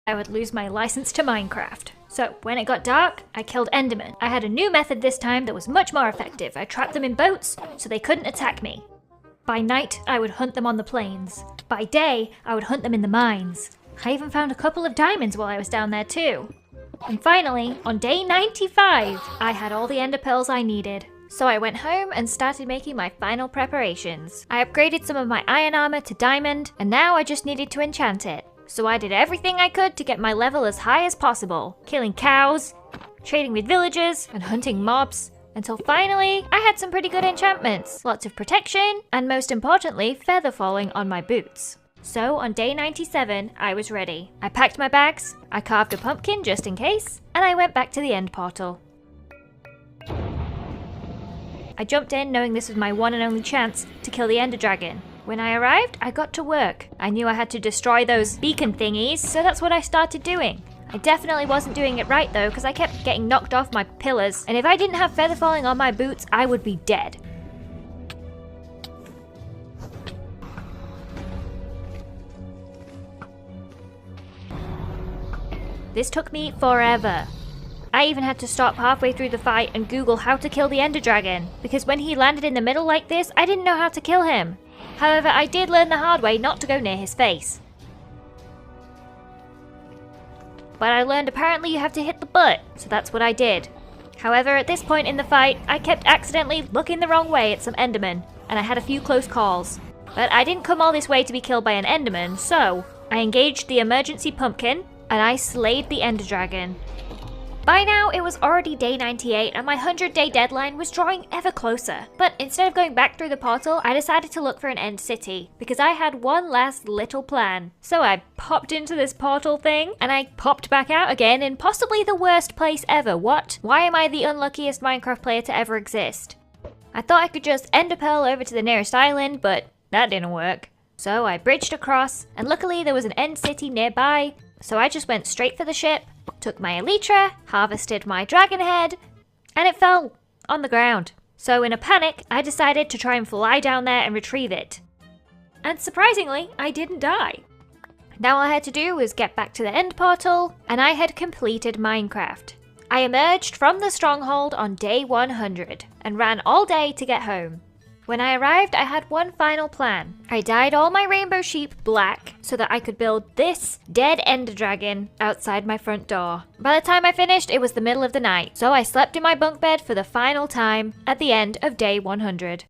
I would lose my license to Minecraft. So when it got dark, I killed Endermen. I had a new method this time that was much more effective. I trapped them in boats so they couldn't attack me. By night, I would hunt them on the plains. By day, I would hunt them in the mines. I even found a couple of diamonds while I was down there too. And finally, on day 95, I had all the ender pearls I needed. So I went home and started making my final preparations. I upgraded some of my iron armor to diamond, and now I just needed to enchant it. So I did everything I could to get my level as high as possible, killing cows, trading with villagers, and hunting mobs, until finally I had some pretty good enchantments, lots of protection, and most importantly, feather falling on my boots. So on day 97, I was ready. I packed my bags, I carved a pumpkin just in case, and I went back to the end portal. I jumped in knowing this was my one and only chance to kill the ender dragon. When I arrived, I got to work. I knew I had to destroy those beacon thingies, so that's what I started doing. I definitely wasn't doing it right though, because I kept getting knocked off my pillars, and if I didn't have feather falling on my boots, I would be dead. This took me forever. I even had to stop halfway through the fight and Google how to kill the ender dragon, because when he landed in the middle like this, I didn't know how to kill him. However, I did learn the hard way not to go near his face. But I learned apparently you have to hit the butt, so that's what I did. However, at this point in the fight, I kept accidentally looking the wrong way at some endermen, and I had a few close calls. But I didn't come all this way to be killed by an enderman, so I engaged the emergency pumpkin, and I slayed the ender dragon. By now, it was already day 98 and my 100-day deadline was drawing ever closer. But instead of going back through the portal, I decided to look for an end city, because I had one last little plan. So I popped into this portal thing, and I popped back out again in possibly the worst place ever. What? Why am I the unluckiest Minecraft player to ever exist? I thought I could just ender pearl over to the nearest island, but that didn't work. So I bridged across, and luckily there was an end city nearby, so I just went straight for the ship, took my elytra, harvested my dragon head, and it fell on the ground. So in a panic, I decided to try and fly down there and retrieve it. And surprisingly, I didn't die. Now all I had to do was get back to the end portal, and I had completed Minecraft. I emerged from the stronghold on day 100, and ran all day to get home. When I arrived, I had one final plan. I dyed all my rainbow sheep black so that I could build this dead ender dragon outside my front door. By the time I finished, it was the middle of the night, so I slept in my bunk bed for the final time at the end of day 100.